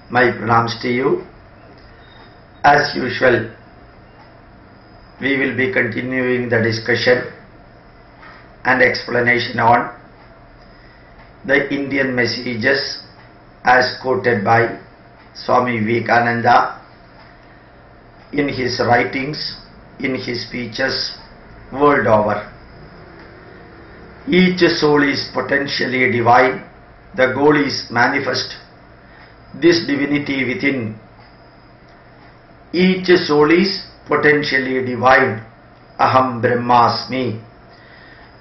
My pranams to you. As usual, we will be continuing the discussion and explanation on the Indian messages as quoted by Swamy Vivekananda in his writings, in his speeches world over. Each soul is potentially divine. The goal is manifest this divinity within. Each soul is potentially divine. Aham Brahmasmi.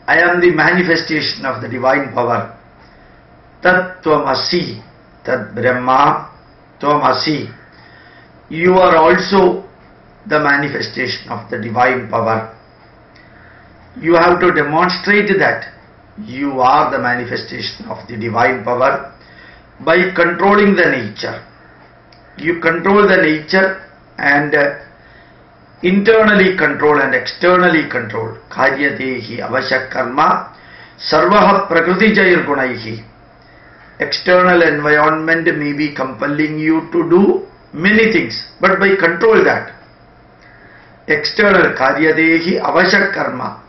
I am the manifestation of the divine power. Tat Tvamasi. Tat Brahma Tvamasi. You are also the manifestation of the divine power. You have to demonstrate that you are the manifestation of the divine power by controlling the nature. You control the nature and internally control and externally control. Karyadehi avashak karma sarvaha prakriti jair gunaihi. External environment may be compelling you to do many things, but by control that. External karyadehi avashak karma.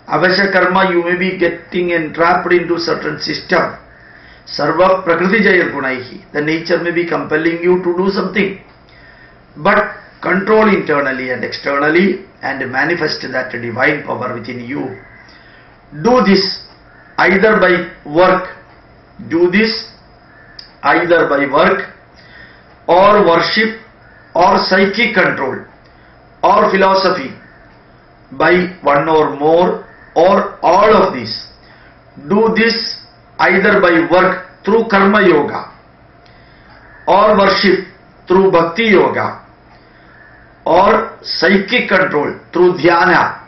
Avashya karma, you may be getting entrapped into certain system. Sarva prakriti jayar gunaihi. The nature may be compelling you to do something. But control internally and externally and manifest that divine power within you. Do this either by work. Do this either by work or worship or psychic control or philosophy, by one or more or all of these. Do this either by work through karma yoga or worship through bhakti yoga or psychic control through dhyana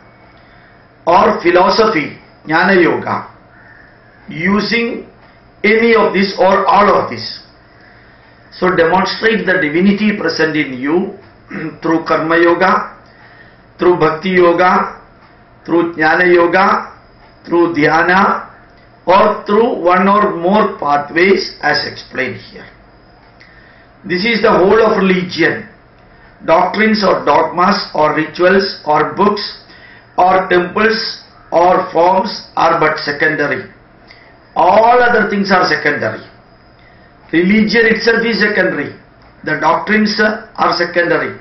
or philosophy, jnana yoga, using any of this or all of this. So demonstrate the divinity present in you through karma yoga, through bhakti yoga, through jnana yoga, through dhyana, or through one or more pathways as explained here. This is the whole of religion. Doctrines or dogmas or rituals or books or temples or forms are but secondary. All other things are secondary. Religion itself is secondary. The doctrines are secondary.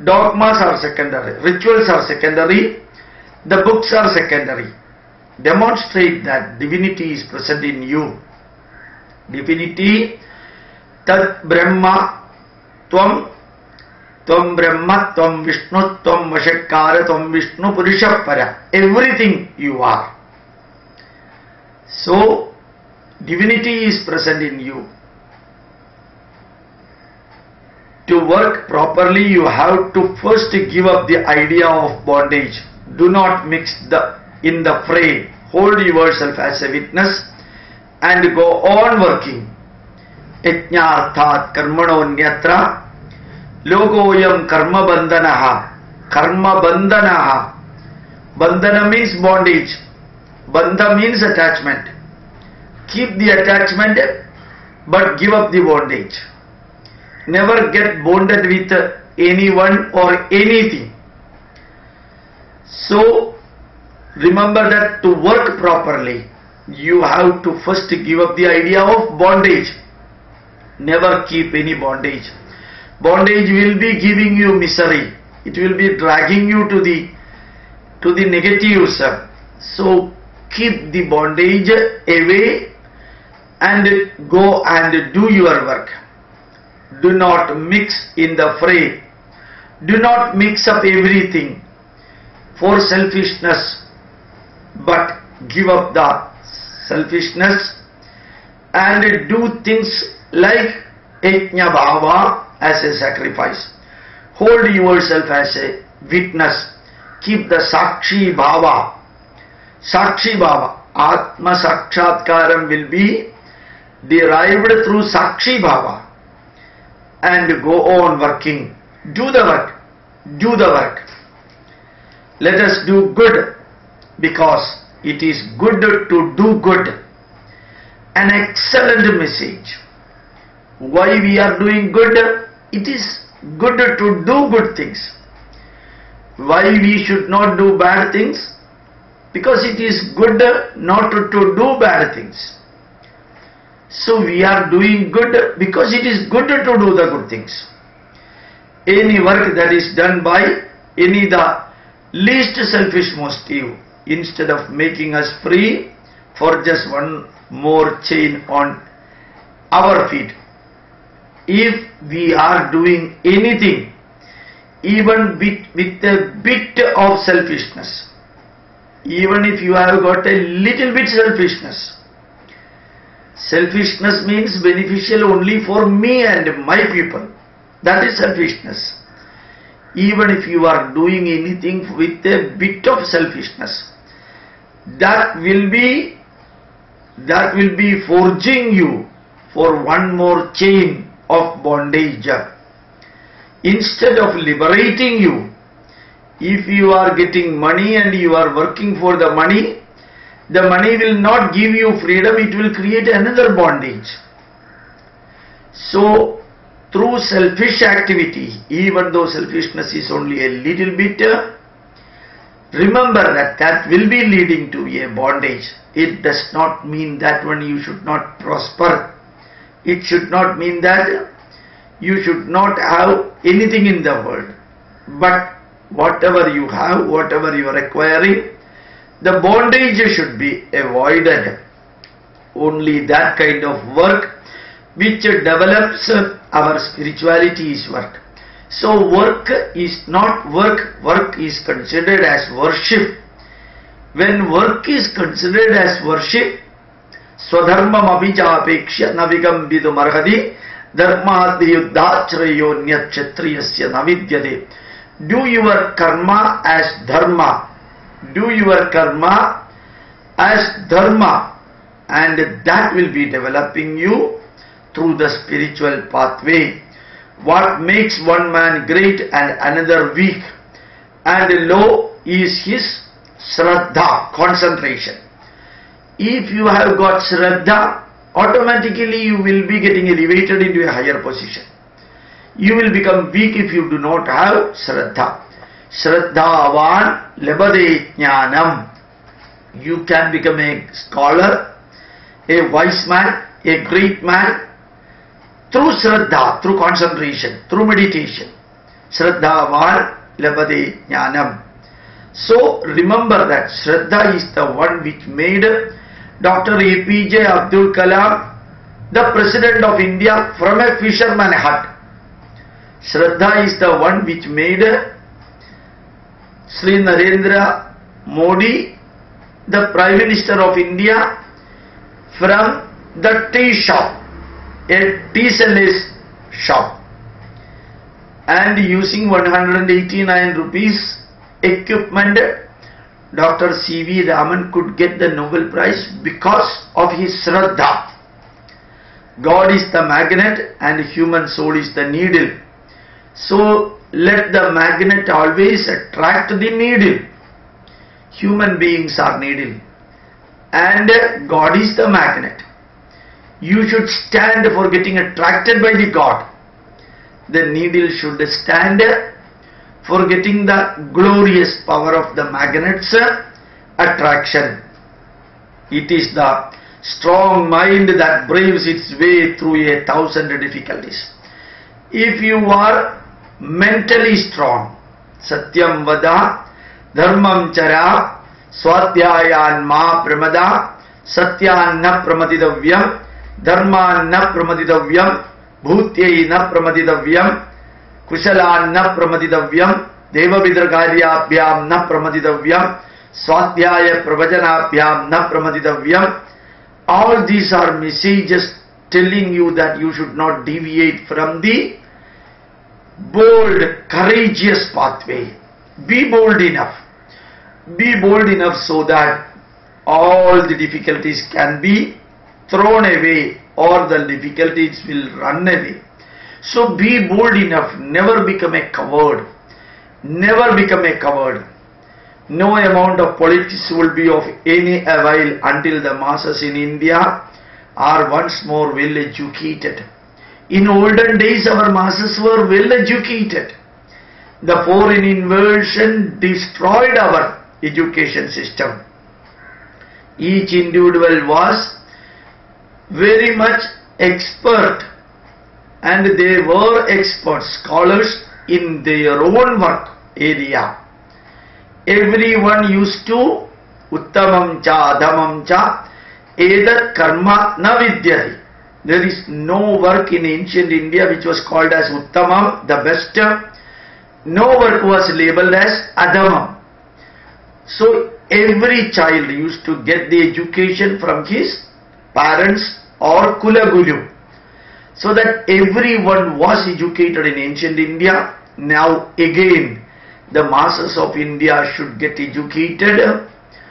Dogmas are secondary. Rituals are secondary. The books are secondary. Demonstrate that divinity is present in you. Divinity, Tat Brahma, Tvam Brahma, Tvam Vishnu, Tvam Vashakara, Tvam Vishnu Purishapara. Everything you are. So, divinity is present in you. To work properly, you have to first give up the idea of bondage. Do not mix in the fray. Hold yourself as a witness and go on working. Yajñarthat karmanonyatra logoyam karma bandhanaha. Karma bandhanaha. Bandhana means bondage. Bandha means attachment. Keep the attachment but give up the bondage. Never get bonded with anyone or anything. So, remember that to work properly, you have to first give up the idea of bondage. Never keep any bondage. Bondage will be giving you misery. It will be dragging you to the negatives. So, keep the bondage away and go and do your work. Do not mix in the fray. Do not mix up everything for selfishness, but give up the selfishness and do things like Yajna Bhava as a sacrifice. Hold yourself as a witness. Keep the Sakshi Bhava. Sakshi Bhava. Atma Sakshatkaram will be derived through Sakshi Bhava. And go on working. Do the work. Do the work. Let us do good, because it is good to do good. An excellent message. Why we are doing good? It is good to do good things. Why we should not do bad things? Because it is good not to do bad things. So we are doing good because it is good to do the good things. Any work that is done by any the least selfish motive, instead of making us free for just one more chain on our feet, if we are doing anything even with a bit of selfishness, even if you have got a little bit selfishness, selfishness means beneficial only for me and my people, that is selfishness. Even if you are doing anything with a bit of selfishness, that will be forging you for one more chain of bondage. Instead of liberating you, if you are getting money and you are working for the money will not give you freedom, it will create another bondage. So, through selfish activity, even though selfishness is only a little bit, remember that will be leading to a bondage. It does not mean that when you should not prosper. It should not mean that you should not have anything in the world. But whatever you have, whatever you are acquiring, the bondage should be avoided. Only that kind of work which develops our spirituality is work. So work is not work, work is considered as worship. When work is considered as worship, swadharmam abhijapekshya navigambidum arhadi dharmadhi yuddhachrayo nyakshatriyasya navidyade. Do your karma as dharma. Do your karma as dharma, and that will be developing you through the spiritual pathway. What makes one man great and another weak and low is his shraddha, concentration. If you have got shraddha, automatically you will be getting elevated into a higher position. You will become weak if you do not have shraddha. Shraddhavan labade jnanam. You can become a scholar, a wise man, a great man through shraddha, through concentration, through meditation. Shraddhavan labade jnanam. So remember that shraddha is the one which made Dr. APJ Abdul Kalam the President of India from a fisherman hut. Shraddha is the one which made Sri Narendra Modi the Prime Minister of India from the tea shop, a tea seller's shop, and using 189 rupees equipment, Dr. C.V. Raman could get the Nobel Prize because of his shraddha. God is the magnet and human soul is the needle. So let the magnet always attract the needle. Human beings are needle and God is the magnet. You should stand for getting attracted by the God. The needle should stand for getting the glorious power of the magnet's attraction. It is the strong mind that braves its way through 1,000 difficulties. If you are mentally strong, satyam vada, dharmam chara, swadhyayan ma pramada, satyan na pramadidavyam, dharman na pramadidavyam, bhutyai na pramadidavyam, kushalan na pramadidavyam, devavidrakaryabhyam na pramadidavyam, swadhyaya pravajanabhyam na pramadidavyam. All these are messages telling you that you should not deviate from the bold, courageous pathway. Be bold enough. Be bold enough so that all the difficulties can be thrown away or the difficulties will run away. So be bold enough. Never become a coward. Never become a coward. No amount of politics will be of any avail until the masses in India are once more well educated. In olden days, our masses were well educated. The foreign invasion destroyed our education system. Each individual was very much expert, and they were expert scholars in their own work area. Everyone used to uttamam cha adhamam cha edat karma na vidyati. There is no work in ancient India which was called as uttamam, the best. No work was labeled as adhamam. So every child used to get the education from his parents or Kulaguru. So that everyone was educated in ancient India. Now again, the masses of India should get educated,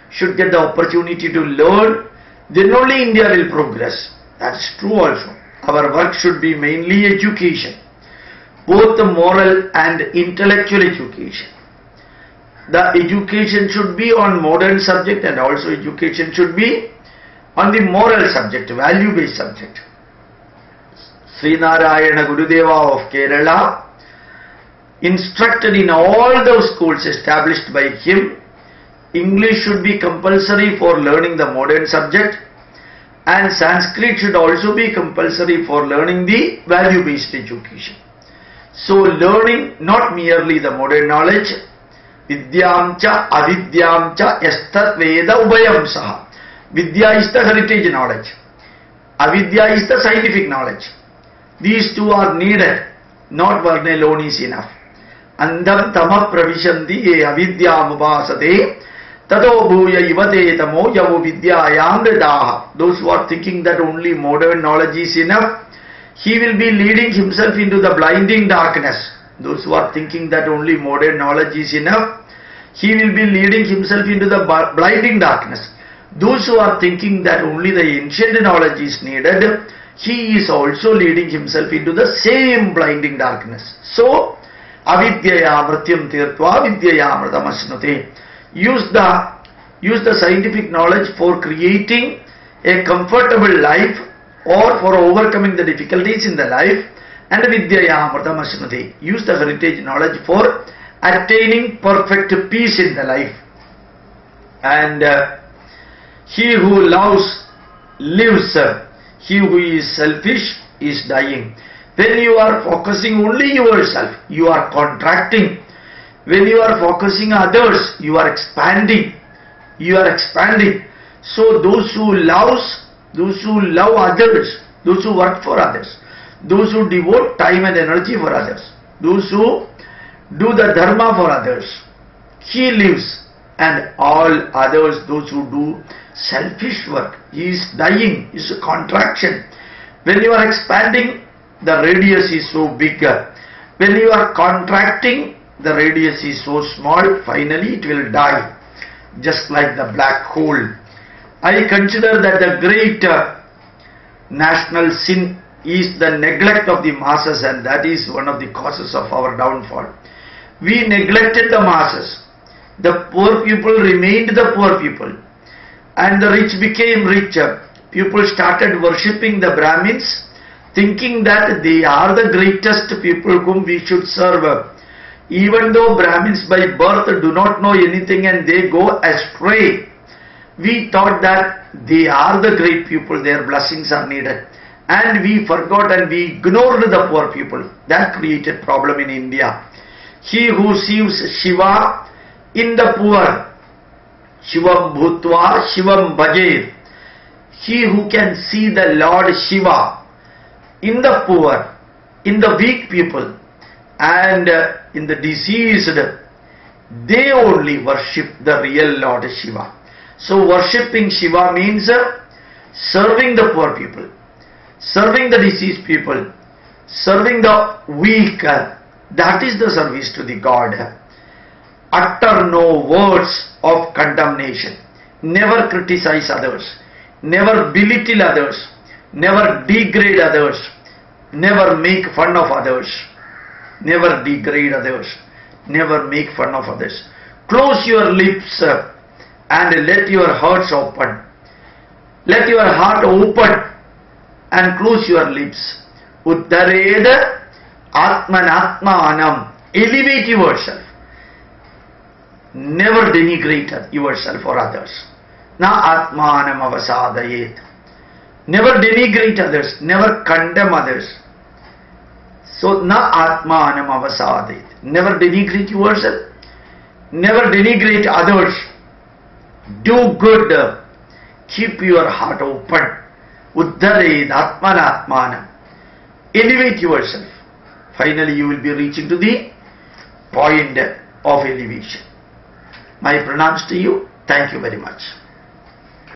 should get the opportunity to learn. Then only India will progress. That's true also. Our work should be mainly education, both the moral and intellectual education. The education should be on modern subject, and also education should be on the moral subject, value-based subject. Sri Narayana Gurudeva of Kerala instructed in all those schools established by him, English should be compulsory for learning the modern subject, and Sanskrit should also be compulsory for learning the value-based education. So learning not merely the modern knowledge, Vidyam cha avidyam cha yastat veda ubayam saha. Vidya is the heritage knowledge, avidya is the scientific knowledge. These two are needed, not one alone is enough. Andam tama pravishanti ye avidyam upasate tato bhuya ivate tamo yavu vidyayam ridaha. Those who are thinking that only modern knowledge is enough, he will be leading himself into the blinding darkness. Those who are thinking that only modern knowledge is enough, he will be leading himself into the blinding darkness. Those who are thinking that only the ancient knowledge is needed, he is also leading himself into the same blinding darkness. So, avidyaya mrityam tirtva vidyaya amritam asnute. Use the scientific knowledge for creating a comfortable life or for overcoming the difficulties in the life, and vidyaya amritam asnute. Use the heritage knowledge for attaining perfect peace in the life. And he who loves lives. He who is selfish is dying. When you are focusing only yourself, you are contracting. When you are focusing others, you are expanding. You are expanding. So those who love others, those who work for others, those who devote time and energy for others, those who do the dharma for others, he lives. And all others, those who do selfish work, he is dying, is a contraction. When you are expanding, the radius is so big. When you are contracting, the radius is so small, finally it will die, just like the black hole. I consider that the great national sin is the neglect of the masses, and that is one of the causes of our downfall. We neglected the masses. The poor people remained the poor people, and the rich became richer. People started worshipping the Brahmins, thinking that they are the greatest people whom we should serve. Even though Brahmins by birth do not know anything and they go astray, we thought that they are the great people, their blessings are needed. And we forgot and we ignored the poor people. That created problem in India. He who sees Shiva in the poor, Shivam Bhutva Shivam Bhajer. He who can see the Lord Shiva in the poor, in the weak people, and in the diseased, they only worship the real Lord Shiva. So worshipping Shiva means serving the poor people, serving the diseased people, serving the weak. That is the service to the God. Utter no words of condemnation. Never criticize others. Never belittle others. Never degrade others. Never make fun of others. Never degrade others. Never make fun of others. Close your lips and let your hearts open. Let your heart open and close your lips. Uddared Atmanatmanam. Elevate yourself. Never denigrate yourself or others. Na Atmanam avasadayet. Never denigrate others. Never condemn others. So, na Atmanam avasadayet. Never denigrate yourself. Never denigrate others. Do good. Keep your heart open. Uddared Atmanatmanam. Elevate yourself. Finally, you will be reaching to the point of elevation. My pranams to you. Thank you very much.